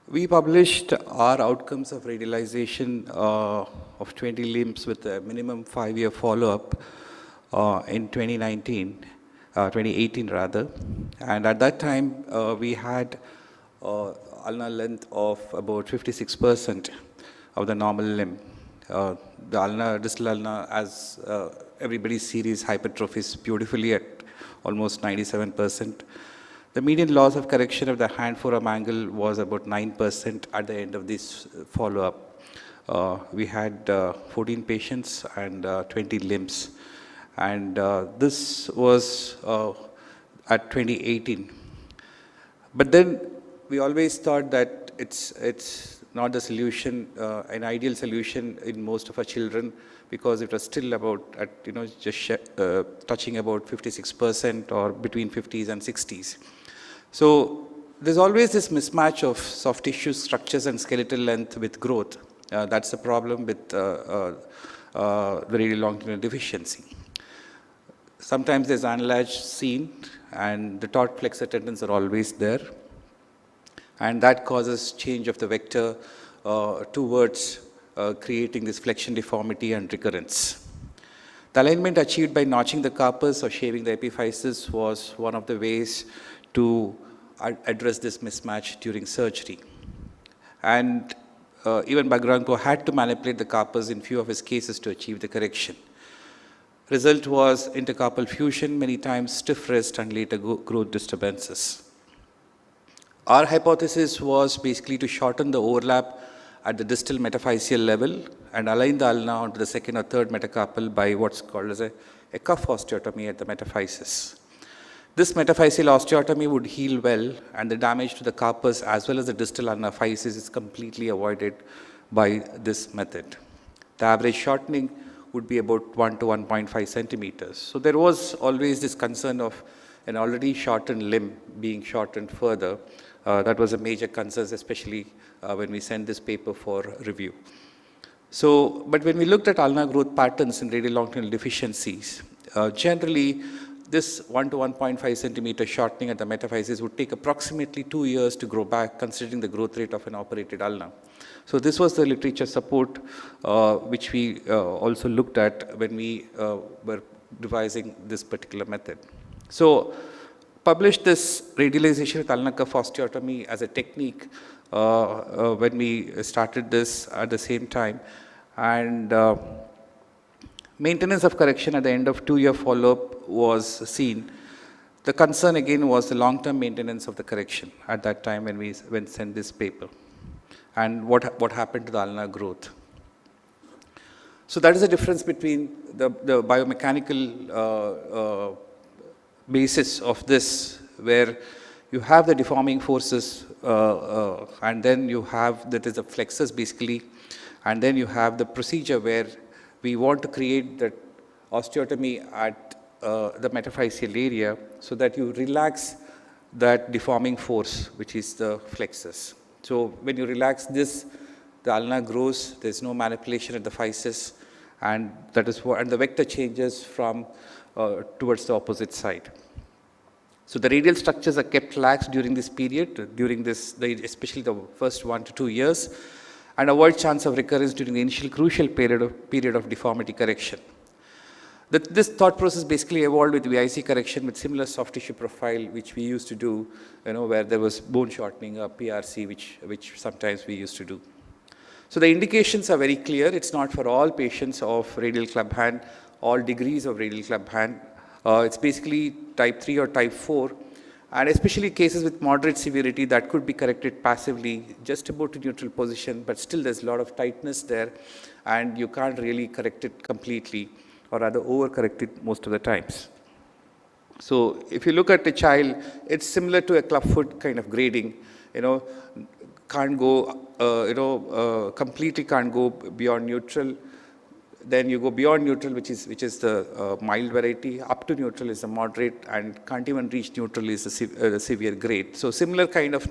We published our outcomes of radialization of 20 limbs with a minimum 5-year follow-up in 2018 rather. And at that time, we had ulnar length of about 56% of the normal limb. The ulnar, distal ulnar, as everybody sees, hypertrophies beautifully at almost 97%. The median loss of correction of the hand-forearm angle was about 9% at the end of this follow-up. We had 14 patients and 20 limbs. And this was at 2018. But then we always thought that it's not the solution, an ideal solution in most of our children, because it was still about, just touching about 56% or between 50s and 60s. So there's always this mismatch of soft tissue structures and skeletal length with growth. That's the problem with the radial longitudinal deficiency. Sometimes there's anillage seen, and the taut flexor tendons are always there. And that causes change of the vector towards creating this flexion deformity and recurrence. The alignment achieved by notching the carpus or shaving the epiphysis was one of the ways to address this mismatch during surgery. And even Bhagwanko had to manipulate the carpus in few of his cases to achieve the correction. Result was intercarpal fusion, many times stiff wrist and later growth disturbances. Our hypothesis was basically to shorten the overlap at the distal metaphyseal level and align the ulna onto the second or third metacarpal by what's called as a cuff osteotomy at the metaphysis. This metaphyseal osteotomy would heal well, and the damage to the carpus as well as the distal ulnar physis is completely avoided by this method. The average shortening would be about 1 to 1.5 centimeters. So there was always this concern of an already shortened limb being shortened further. That was a major concern, especially when we sent this paper for review. So, but when we looked at ulnar growth patterns in radial longitudinal deficiencies, generally this 1 to 1.5 centimeter shortening at the metaphysis would take approximately 2 years to grow back, considering the growth rate of an operated ulna. So this was the literature support which we also looked at when we were devising this particular method. So published this radialization with ulnar cuff osteotomy as a technique when we started this at the same time. And maintenance of correction at the end of 2-year follow-up was seen. The concern again was the long-term maintenance of the correction at that time when we sent this paper, and what happened to the ulnar growth. So that is the difference between the biomechanical basis of this, where you have the deforming forces and then you have, that is the flexus basically, and then you have the procedure where we want to create that osteotomy at the metaphyseal area so that you relax that deforming force, which is the flexus. So when you relax this, the ulna grows, there's no manipulation at the physis, and that is what, and the vector changes from towards the opposite side. So the radial structures are kept lax during this period, during this, especially the first 1 to 2 years, and avoid chance of recurrence during the initial crucial period of deformity correction. This thought process basically evolved with VIC correction with similar soft tissue profile, which we used to do, where there was bone shortening, PRC, which sometimes we used to do. So the indications are very clear. It's not for all patients of radial club hand, all degrees of radial club hand. It's basically type 3 or type 4. And especially cases with moderate severity that could be corrected passively, just about to neutral position, but still there's a lot of tightness there, and you can't really correct it completely, or rather over-correct it most of the times. So if you look at a child, it's similar to a clubfoot kind of grading, can't go, completely can't go beyond neutral. Then you go beyond neutral, which is the mild variety. Up to neutral is the moderate, and can't even reach neutral is the severe grade. So similar kind of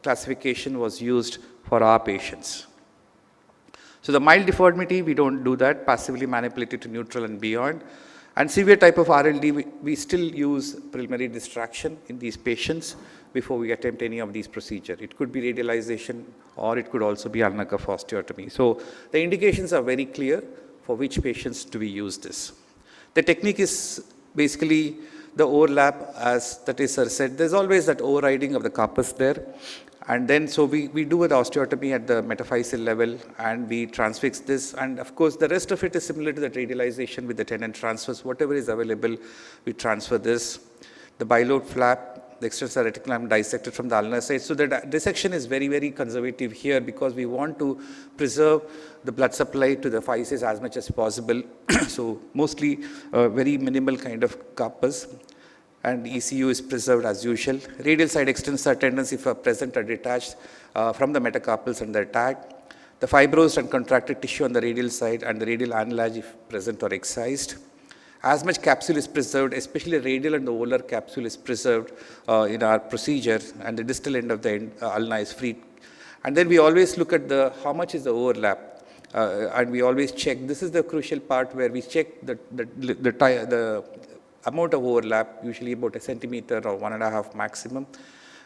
classification was used for our patients. So the mild deformity, we don't do that, passively manipulated to neutral and beyond. And severe type of RLD, we still use preliminary distraction in these patients before we attempt any of these procedures. It could be radialization, or it could also be ulnar cuff osteotomy. So the indications are very clear for which patients do we use this. The technique is basically the overlap, as that is said. There's always that overriding of the carpus there. And then, so we do an osteotomy at the metaphyseal level, and we transfix this. And of course, the rest of it is similar to the radialization with the tendon transfers. Whatever is available, we transfer this. The bilobed flap, the extensor reticulum dissected from the ulnar side. So the dissection is very, very conservative here, because we want to preserve the blood supply to the physis as much as possible. So mostly very minimal kind of carpus. And ECU is preserved as usual. Radial side extensor tendons, if are present, are detached from the metacarpals and they're tagged. The fibrosed and contracted tissue on the radial side and the radial anulage, if present, are excised. As much capsule is preserved, especially radial and the volar capsule is preserved in our procedure, and the distal end of the ulna is free. And then we always look at how much is the overlap, and we always check. This is the crucial part where we check the amount of overlap, usually about 1 centimeter or 1.5 maximum.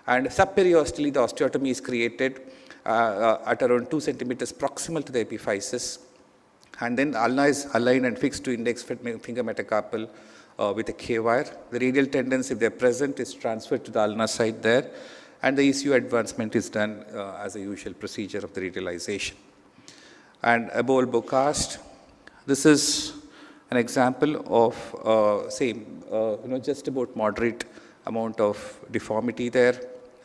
And subperiosteally, the osteotomy is created at around 2 centimeters proximal to the epiphysis. And then ulna is aligned and fixed to index finger metacarpal with a K-wire. The radial tendons, if they're present, is transferred to the ulnar side there. And the ECU advancement is done as a usual procedure of the radialization. And above elbow cast, this is an example of just about moderate amount of deformity there.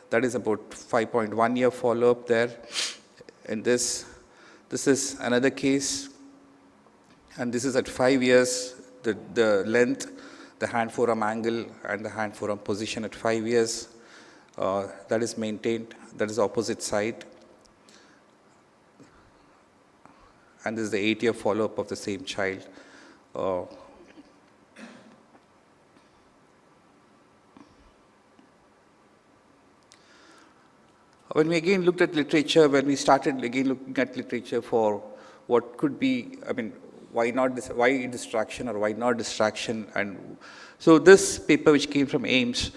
That is about 5.1 year follow-up there. In this is another case, and this is at 5 years, the length, the hand forearm angle, and the hand forearm position at 5 years. That is maintained. That is opposite side. And this is the 8-year follow-up of the same child. When we again looked at literature, when we started again looking at literature for what could be, why distraction or why not distraction? And so this paper, which came from Ames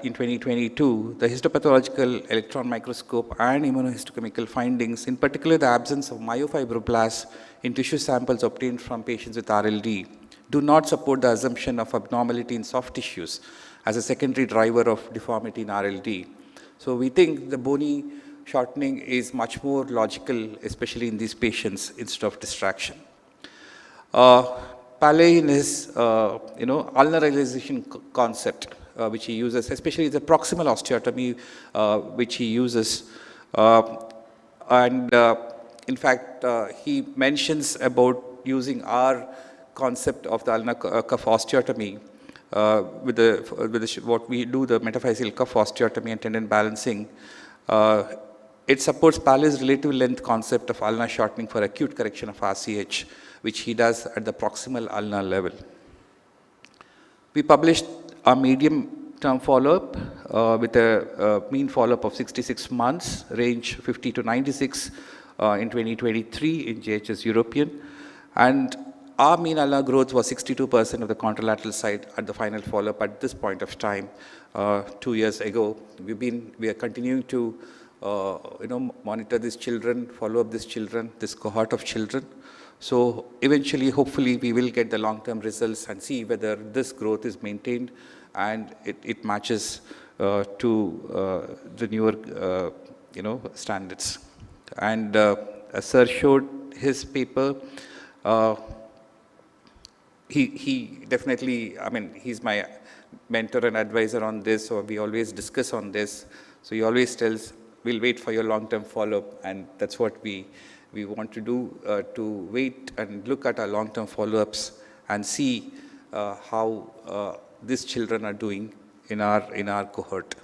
in 2022, the histopathological electron microscope and immunohistochemical findings, in particular the absence of myofibroblasts in tissue samples obtained from patients with RLD, do not support the assumption of abnormality in soft tissues as a secondary driver of deformity in RLD. So we think the bony shortening is much more logical, especially in these patients, instead of distraction. Paley, in his ulnarization concept, which he uses, especially the proximal osteotomy, which he uses, in fact, he mentions about using our concept of the ulnar cuff osteotomy with what we do, the metaphyseal cuff osteotomy and tendon balancing. It supports Paley's relative length concept of ulnar shortening for acute correction of RCH, which he does at the proximal ulnar level. We published a medium-term follow-up with a mean follow-up of 66 months, range 50 to 96 in 2023 in JHS European. And our mean ulnar growth was 62% of the contralateral side at the final follow-up at this point of time, 2 years ago. We are continuing to monitor these children, follow up these children, this cohort of children. So eventually, hopefully, we will get the long-term results and see whether this growth is maintained and it matches to the newer, standards. And as Sir showed his paper, he definitely, he's my mentor and advisor on this, so we always discuss on this. So he always tells, we'll wait for your long-term follow-up, and that's what we want to do, to wait and look at our long-term follow-ups and see how these children are doing in our cohort.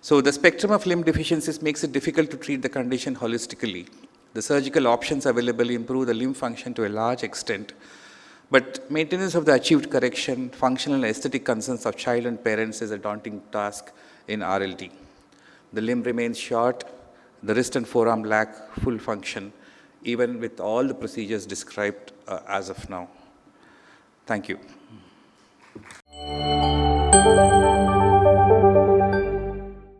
So the spectrum of limb deficiencies makes it difficult to treat the condition holistically. The surgical options available improve the limb function to a large extent, but maintenance of the achieved correction, functional and aesthetic concerns of child and parents is a daunting task in RLD. The limb remains short, the wrist and forearm lack full function, even with all the procedures described as of now. Thank you.